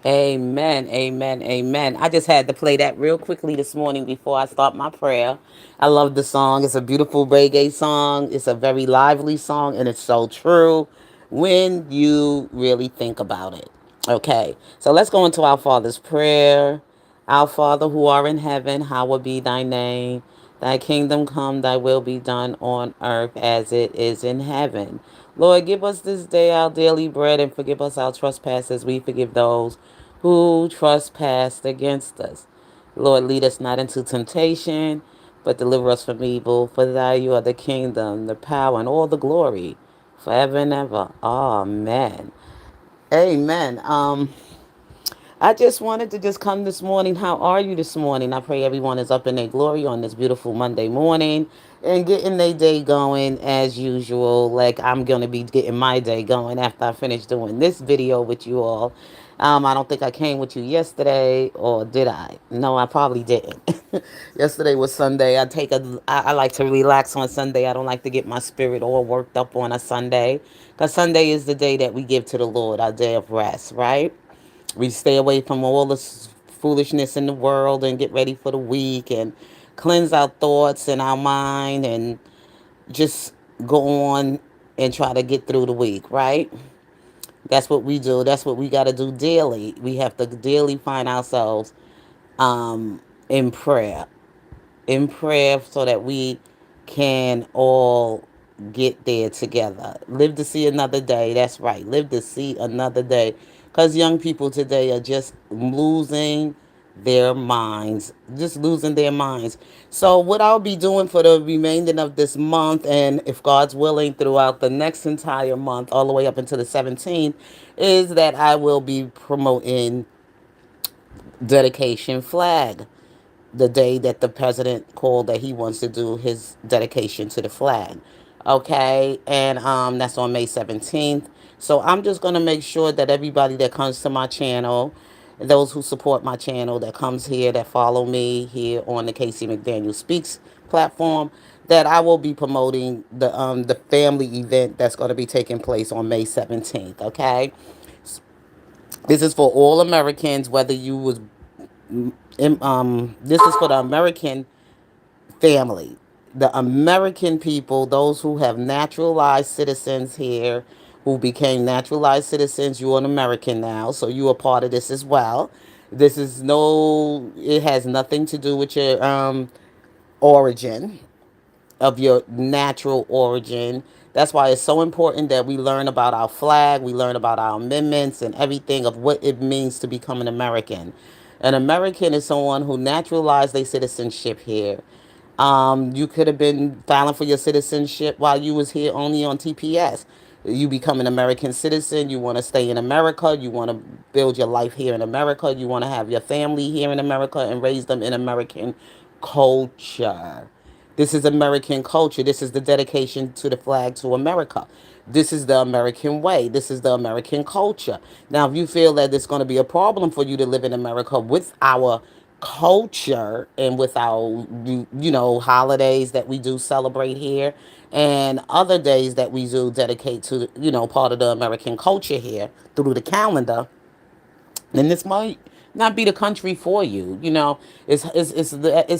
Amen, amen, amen. I just had to play that real quickly this morning before I start my prayer. I love the song. It's a beautiful reggae song. It's a very lively song, and it's so true when you really think about it. Okay, so let's go into our Father's Prayer. Our Father who art in heaven, hallowed be thy name. Thy kingdom come, thy will be done on earth as it is in heaven. Lord, give us this day our daily bread and forgive us our trespasses. We forgive those who trespass against us. Lord, lead us not into temptation, but deliver us from evil. For thy you are the kingdom, the power, and all the glory, forever and ever. Amen. Amen. I just wanted to just come this morning. How are you this morning? I pray everyone is up in their glory on this beautiful Monday morning and getting their day going as usual. Like I'm going to be getting my day going after I finish doing this video with you all. I don't think I came with you yesterday, or did I? No, I probably didn't. Yesterday was Sunday. I like to relax on Sunday. I don't like to get my spirit all worked up on a Sunday, because Sunday is the day that we give to the Lord, our day of rest, right? We stay away from all the foolishness in the world and get ready for the week and cleanse our thoughts and our mind and just go on and try to get through the week, right? That's what we do. That's what we got to do daily. We have to daily find ourselves in prayer, so that we can all get there together. Live to see another day. That's right. Live to see another day. Because young people today are just losing their minds. Just losing their minds. So, what I'll be doing for the remainder of this month, and if God's willing, throughout the next entire month, all the way up until the 17th, is that I will be promoting dedication flag, the day that the president called that he wants to do his dedication to the flag. Okay, and that's on May 17th. So I'm just going to make sure that everybody that comes to my channel, those who support my channel, that comes here, that follow me here on the Casey McDaniel Speaks platform, that I will be promoting the family event that's going to be taking place on May 17th. Okay, this is for all Americans, whether you was this is for the American family, the American people, those who have naturalized citizens here, who became naturalized citizens. You're an American now, so you are part of this as well. This is no, it has nothing to do with your origin, of your natural origin. That's why it's so important that we learn about our flag, we learn about our amendments and everything of what it means to become an American. An American is someone who naturalized their citizenship here. You could have been filing for your citizenship while you was here only on TPS. You become an American citizen. You want to stay in America. You want to build your life here in America. You want to have your family here in America and raise them in American culture. This is American culture. This is the dedication to the flag to America. This is the American way. This is the American culture. Now, if you feel that it's going to be a problem for you to live in America with our culture and with our, holidays that we do celebrate here and other days that we do dedicate to, part of the American culture here through the calendar, then this might not be the country for you. It's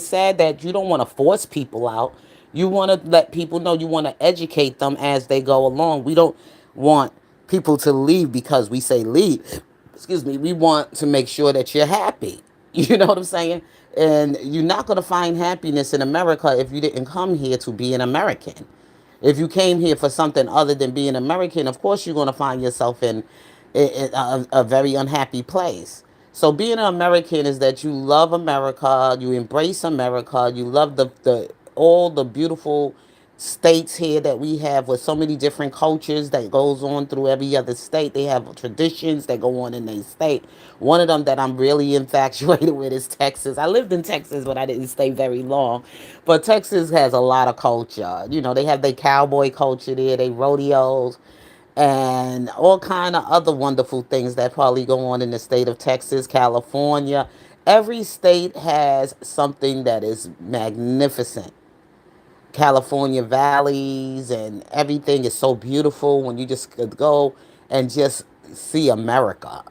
sad that you don't want to force people out. You want to let people know. You want to educate them as they go along. We don't want people to leave because we say leave. Excuse me. We want to make sure that you're happy. You know what I'm saying? And you're not going to find happiness in America if you didn't come here to be an American. If you came here for something other than being American, of course you're going to find yourself in a very unhappy place. So being an American is that you love America, you embrace America, you love the all the beautiful states here that we have with so many different cultures that goes on through every other state. They have traditions that go on in their state. One of them that I'm really infatuated with is Texas. I lived in Texas, but I didn't stay very long. But Texas has a lot of culture. They have their cowboy culture there, they rodeos, and all kind of other wonderful things that probably go on in the state of Texas, California. Every state has something that is magnificent. California valleys and everything is so beautiful when you just could go and just see America.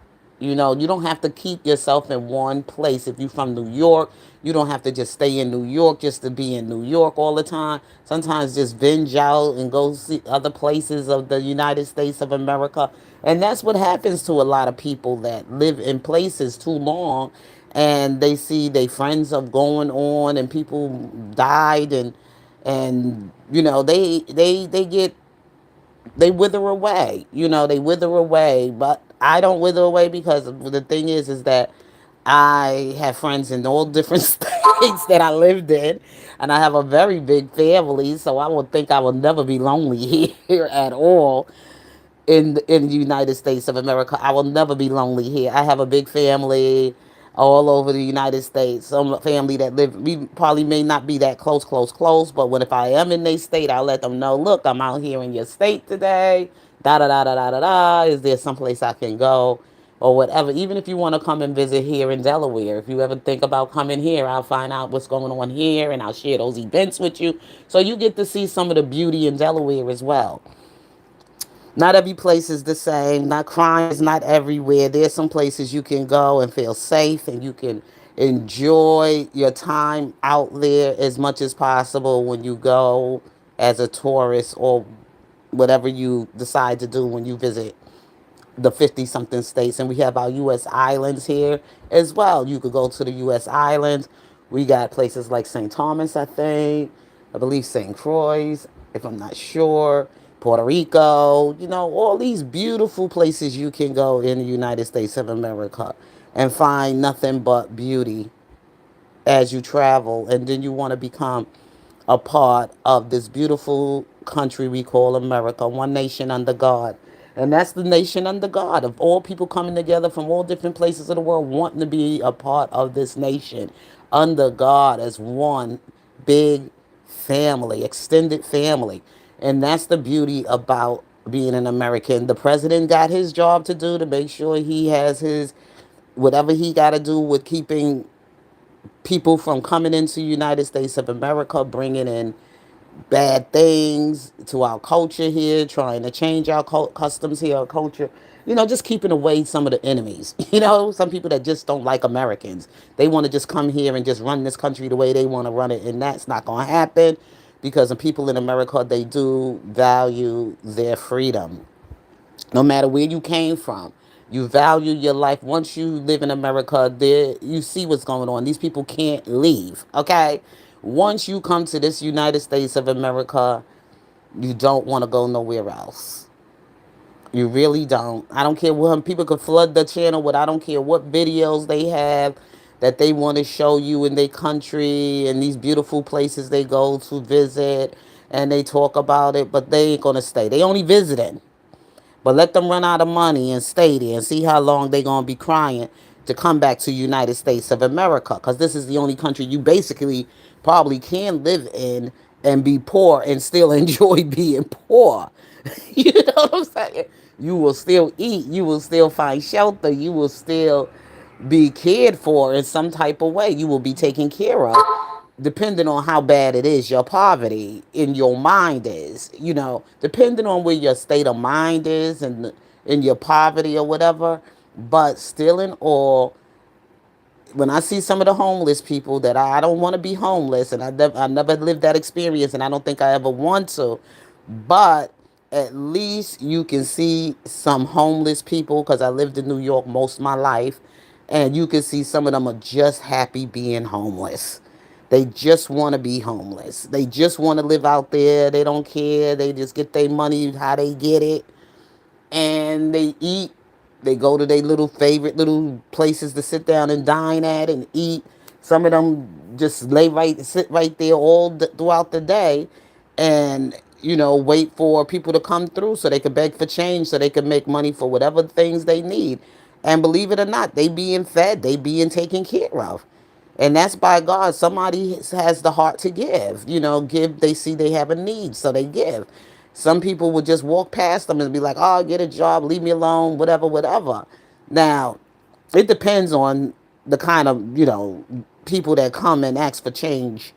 You don't have to keep yourself in one place. If you're from New York, you don't have to just stay in New York just to be in New York all the time. Sometimes just venture out and go see other places of the United States of America. And that's what happens to a lot of people that live in places too long, and they see their friends of going on and people died, and they get, they wither away. They wither away. But I don't wither away, because the thing is that I have friends in all different states that I lived in, and I have a very big family. So I would think I will never be lonely here at all in the United States of America. I will never be lonely here. I have a big family all over the United States. Some family that live, we probably may not be that close, but when if I am in their state, I'll let them know, look, I'm out here in your state today. Da da da da da da da. Is there someplace I can go? Or whatever. Even if you want to come and visit here in Delaware, if you ever think about coming here, I'll find out what's going on here and I'll share those events with you. So you get to see some of the beauty in Delaware as well. Not every place is the same. Not crime is not everywhere. There's some places you can go and feel safe, and you can enjoy your time out there as much as possible when you go as a tourist, or whatever you decide to do when you visit the 50 something states. And we have our US islands here as well. You could go to the US islands. We got places like St. Thomas, I believe St. Croix, if I'm not sure, Puerto Rico, all these beautiful places you can go in the United States of America and find nothing but beauty as you travel. And then you want to become a part of this beautiful country we call America, one nation under God. And that's the nation under God, of all people coming together from all different places of the world, wanting to be a part of this nation under God as one big family, extended family. And that's the beauty about being an American. The president got his job to do to make sure he has his whatever he got to do with keeping people from coming into the United States of America, bringing in bad things to our culture here, trying to change our customs here, our culture. Just keeping away some of the enemies. Some people that just don't like Americans. They want to just come here and just run this country the way they want to run it, and that's not going to happen, because the people in America, they do value their freedom. No matter where you came from, you value your life. Once you live in America, there you see what's going on. These people can't leave. Okay, once you come to this United States of America, you don't want to go nowhere else. You really don't. I don't care what people could flood the channel with. I don't care what videos they have that they want to show you in their country and these beautiful places they go to visit, and they talk about it, but they ain't gonna stay. They only visiting. But let them run out of money and stay there and see how long they're going to be crying to come back to United States of America. Because this is the only country you basically probably can live in and be poor and still enjoy being poor. You know what I'm saying? You will still eat. You will still find shelter. You will still be cared for in some type of way. You will be taken care of, depending on how bad it is, your poverty in your mind is, depending on where your state of mind is and in your poverty or whatever. But still in all, when I see some of the homeless people, that I don't want to be homeless, and I never lived that experience, and I don't think I ever want to, but at least you can see some homeless people, because I lived in New York most of my life, and you can see some of them are just happy being homeless. They just want to be homeless. They just want to live out there. They don't care. They just get their money how they get it, and they eat. They go to their little favorite little places to sit down and dine at and eat. Some of them just sit right there throughout the day, and wait for people to come through so they could beg for change, so they could make money for whatever things they need. And believe it or not, they being fed, they being taken care of. And that's by God. Somebody has the heart to give. Give. They see they have a need, so they give. Some people would just walk past them and be like, "Oh, get a job, leave me alone, whatever, whatever." Now, it depends on the kind of people that come and ask for change.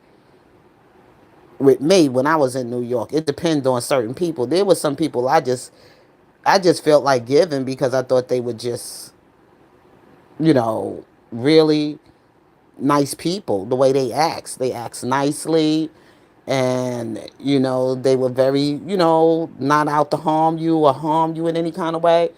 With me, when I was in New York, it depends on certain people. There were some people I just felt like giving, because I thought they would just really nice people. The way they act nicely, and they were very, not out to harm you or harm you in any kind of way.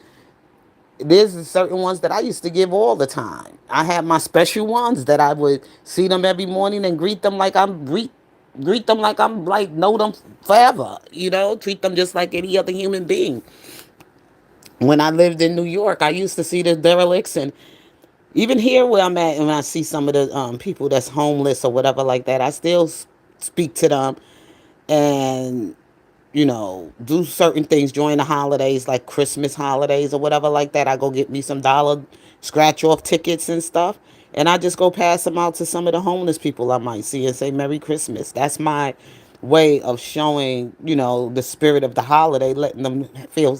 There's certain ones that I used to give all the time. I had my special ones that I would see them every morning and greet them like I'm like know them forever. Treat them just like any other human being. When I lived in New York, I used to see the derelicts, and even here where I'm at, and I see some of the people that's homeless or whatever like that, I still speak to them, and do certain things during the holidays, like Christmas holidays or whatever like that. I go get me some dollar scratch off tickets and stuff. And I just go pass them out to some of the homeless people I might see and say Merry Christmas. That's my way of showing, the spirit of the holiday, letting them feel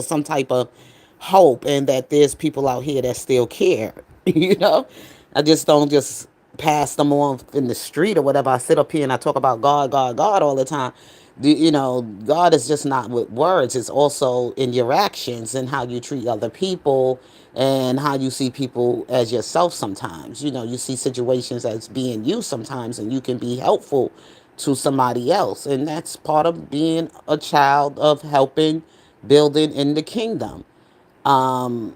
some type of hope and that there's people out here that still care. you know? I just don't just pass them on in the street or whatever. I sit up here and I talk about God, God, God all the time. God is just not with words. It's also in your actions and how you treat other people and how you see people as yourself sometimes. You see situations as being you sometimes, and you can be helpful to somebody else. And that's part of being a child of helping, building in the kingdom. Um,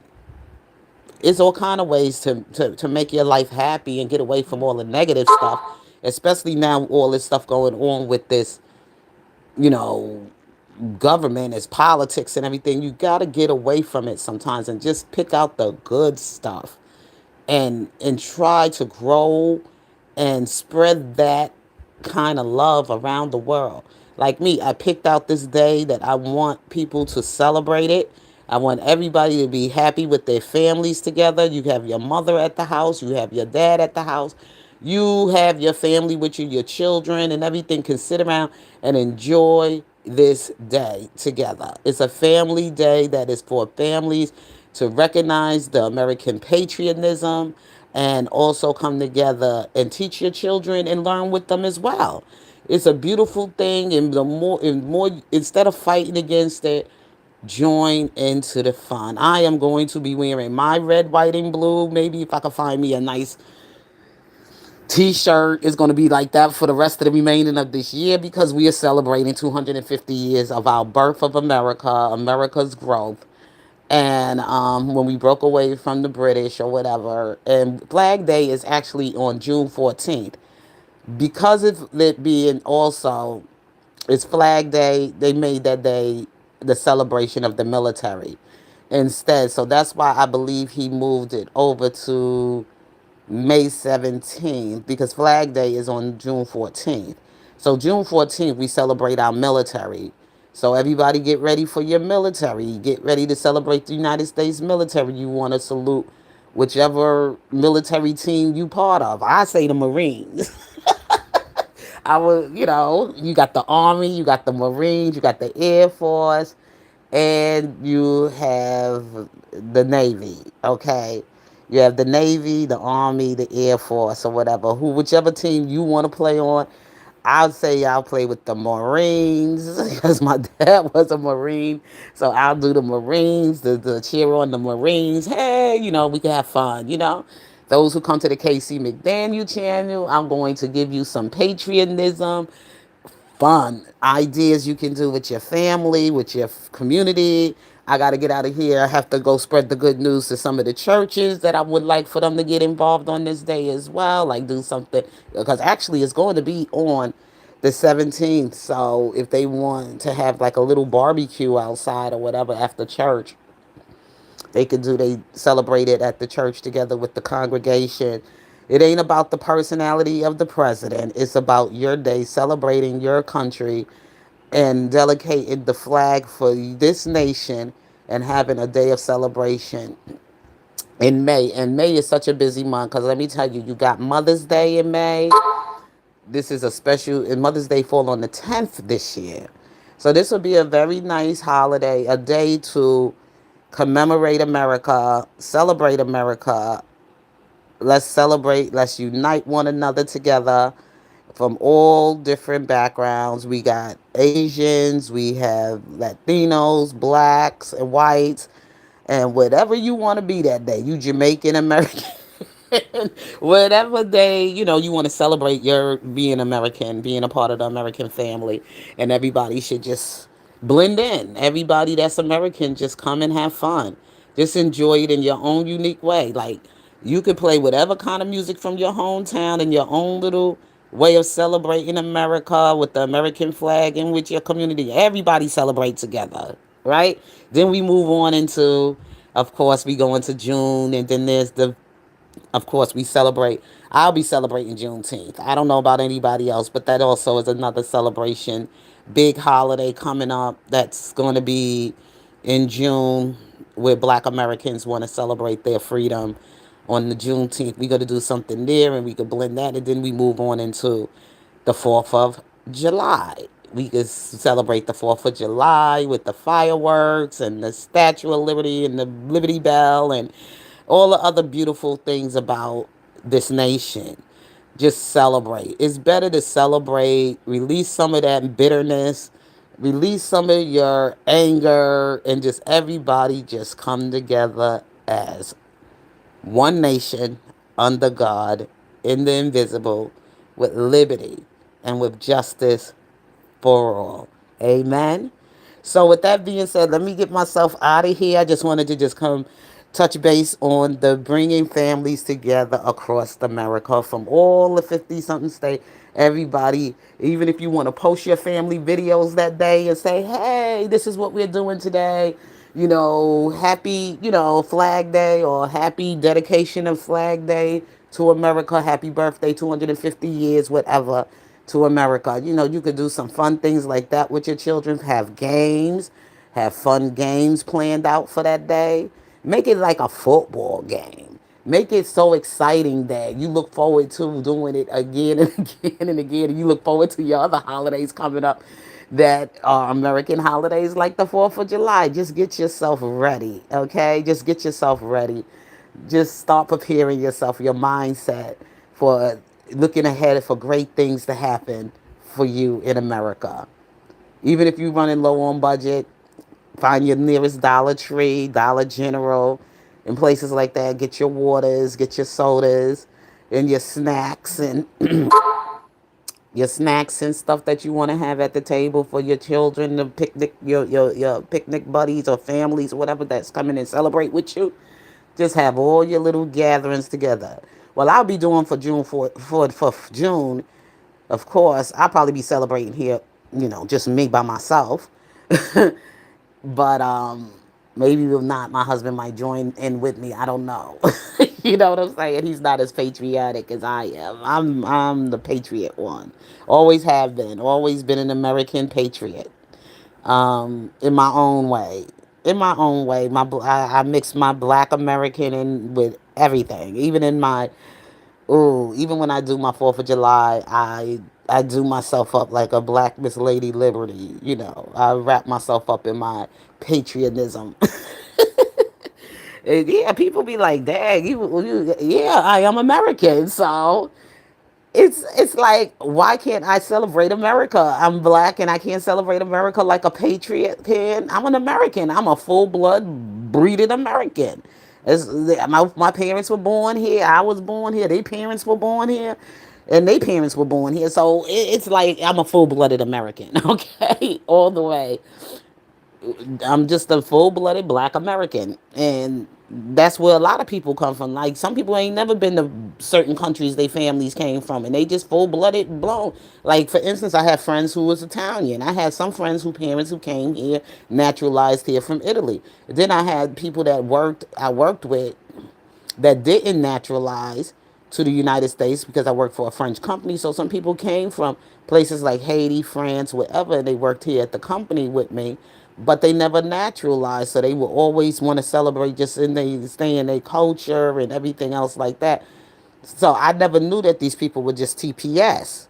it's all kind of ways to make your life happy and get away from all the negative stuff, especially now all this stuff going on with this, you know, government, as politics and everything. You got to get away from it sometimes and just pick out the good stuff and try to grow and spread that kind of love around the world. Like me, I picked out this day that I want people to celebrate it. I want everybody to be happy with their families together. You have your mother at the house, you have your dad at the house, you have your family with you, your children, and everything can sit around and enjoy this day together. It's a family day that is for families to recognize the American patriotism and also come together and teach your children and learn with them as well. It's a beautiful thing, and the more instead of fighting against it, join into the fun. I am going to be wearing my red, white, and blue. Maybe if I can find me a nice T-shirt, is going to be like that for the rest of the remaining of this year, because we are celebrating 250 years of our birth of America, America's growth, and when we broke away from the British or whatever. And Flag Day is actually on June 14th. Because of it being also, it's Flag Day, they made that day the celebration of the military instead. So that's why I believe he moved it over to May 17th, because Flag Day is on June 14th. So June 14th, we celebrate our military. So everybody get ready for your military. Get ready to celebrate the United States military. You want to salute whichever military team you part of. I say the Marines. I was, you got the Army, you got the Marines, you got the Air Force, and you have the Navy, okay? You have the Navy, the Army, the Air Force, or whatever. Whichever team you want to play on. I'll say I'll play with the Marines because my dad was a Marine. So I'll do the Marines, the cheer on the Marines. Hey, we can have fun. Those who come to the KC McDaniel channel, I'm going to give you some patriotism, fun ideas you can do with your family, with your community. I got to get out of here. I have to go spread the good news to some of the churches that I would like for them to get involved on this day as well. Like do something, because actually it's going to be on the 17th. So if they want to have like a little barbecue outside or whatever after church, they celebrate it at the church together with the congregation. It ain't about the personality of the president. It's about your day, celebrating your country and dedicating the flag for this nation and having a day of celebration in May. And May is such a busy month because let me tell you, you got Mother's Day in May. This is a special, and Mother's Day fall on the 10th this year. So this will be a very nice holiday, a day to commemorate America, celebrate America. Let's celebrate, let's unite one another together from all different backgrounds. We got Asians, we have Latinos, blacks, and whites, And whatever you want to be that day, you Jamaican American, whatever day, you want to celebrate your being American, being a part of the American family, and everybody should just blend in. Everybody that's American, just come and have fun. Just enjoy it in your own unique way. Like, you could play whatever kind of music from your hometown in your own little way of celebrating America with the American flag and with your community. Everybody celebrate together, right? Then we move on into, of course, we go into June, and then there's the, of course, we celebrate. I'll be celebrating Juneteenth. I don't know about anybody else, but that also is another celebration. Big holiday coming up that's going to be in June, where Black Americans want to celebrate their freedom on the Juneteenth. We got to do something there, and we could blend that, and then we move on into the 4th of July. We could celebrate the 4th of July with the fireworks and the Statue of Liberty and the Liberty Bell and all the other beautiful things about this nation. Just celebrate. It's better to celebrate, release some of that bitterness, release some of your anger, and just everybody just come together as one nation under God in the invisible with liberty and with justice for all. Amen. So with that being said, let me get myself out of here. I just wanted to just come touch base on the bringing families together across America from all the 50 something states. Everybody, even if you want to post your family videos that day and say, hey, this is what we're doing today, happy, Flag Day, or happy dedication of Flag Day to America, happy birthday, 250 years, whatever, to America. You could do some fun things like that with your children, have games, have fun games planned out for that day. Make it like a football game. Make it so exciting that you look forward to doing it again and again and again. And you look forward to your other holidays coming up that are American holidays like the 4th of July. Just get yourself ready, okay? Just get yourself ready. Just start preparing yourself, your mindset for looking ahead for great things to happen for you in America. Even if you're running low on budget, find your nearest Dollar Tree, Dollar General, and places like that. Get your waters, get your sodas, and your snacks and your snacks and stuff that you want to have at the table for your children, the picnic, your picnic buddies or families, whatever that's coming and celebrate with you. Just have all your little gatherings together. Well, I'll be doing for June for June. Of course, I'll probably be celebrating here, just me by myself. But maybe if not, my husband might join in with me. I don't know. You know what I'm saying? He's not as patriotic as I am. I'm the patriot one. Always have been. Always been an American patriot. In my own way. In my own way, I mix my Black American in with everything. Even in my even when I do my 4th of July, I do myself up like a Black Miss Lady Liberty. I wrap myself up in my patriotism. And yeah, people be like, "Dang, yeah, I am American." So it's like, why can't I celebrate America? I'm Black and I can't celebrate America like a patriot can. I'm an American. I'm a full blood breeded American. My parents were born here. I was born here. Their parents were born here. And their parents were born here. So it's like I'm a full blooded American, okay? All the way. I'm just a full blooded Black American. And that's where a lot of people come from. Like, some people ain't never been to certain countries they families came from, and they just full blooded blown. Like, for instance, I have friends who was Italian. I had some friends who parents who came here naturalized here from Italy. Then I had people that I worked with that didn't naturalize to the United States because I worked for a French company. So some people came from places like Haiti, France, wherever, and they worked here at the company with me, but they never naturalized. So they would always want to celebrate just in they stay in their culture and everything else like that. So I never knew that these people were just TPS.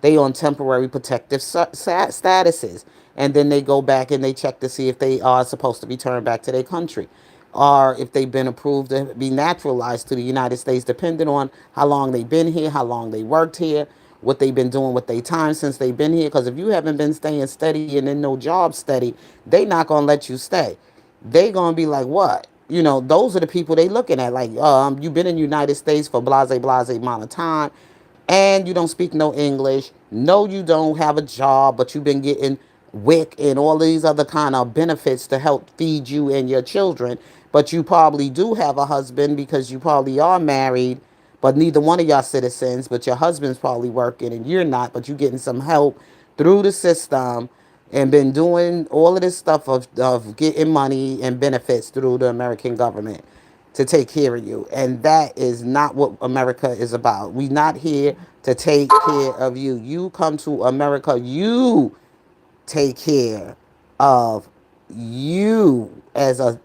They on temporary protective statuses, and then they go back and they check to see if they are supposed to be turned back to their country, or if they've been approved to be naturalized to the United States, depending on how long they've been here, how long they worked here, what they've been doing with their time since they've been here. Because if you haven't been staying steady and in no job steady, they not gonna let you stay. they gonna be like, what? You know, those are the people they looking at. Like, you've been in the United States for blase amount of time, and you don't speak no English. No, you don't have a job, but you've been getting WIC and all these other kind of benefits to help feed you and your children. But you probably do have a husband because you probably are married, but neither one of y'all citizens, but your husband's probably working and you're not, but you're getting some help through the system and been doing all of this stuff of getting money and benefits through the American government to take care of you. And that is not what America is about. We're not here to take care of you. You come to America, you take care of you as a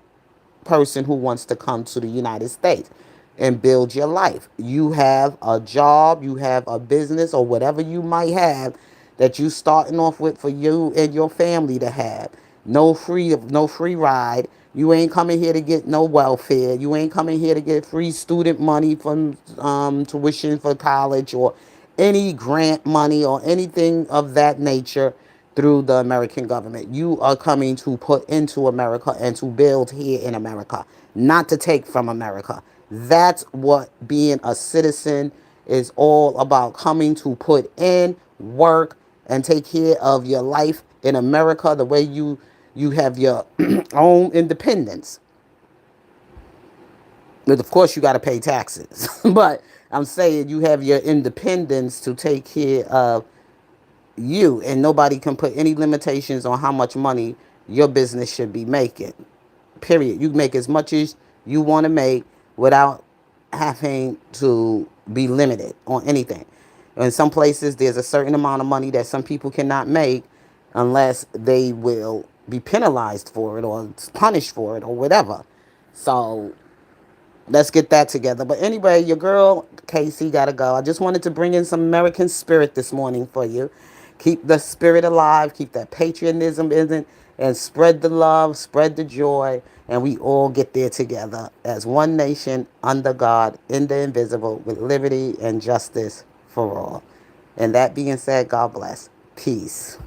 person who wants to come to the United States and build your life. You have a job, you have a business, or whatever you might have that you starting off with for you and your family to have. No free ride. You ain't coming here to get no welfare. You ain't coming here to get free student money from tuition for college or any grant money or anything of that nature through the American government. You are coming to put into America and to build here in America, not to take from America. That's what being a citizen is all about, coming to put in work and take care of your life in America the way you have your own independence. But of course, you got to pay taxes. But I'm saying you have your independence to take care of you, and nobody can put any limitations on how much money your business should be making. Period. You make as much as you want to make without having to be limited on anything. In some places, there's a certain amount of money that some people cannot make unless they will be penalized for it or punished for it or whatever. So let's get that together. But anyway, your girl Casey gotta go. I just wanted to bring in some American spirit this morning for you. Keep the spirit alive, keep that patriotism in it, and spread the love, spread the joy, and we all get there together as one nation under God in the invisible with liberty and justice for all. And that being said, God bless. Peace.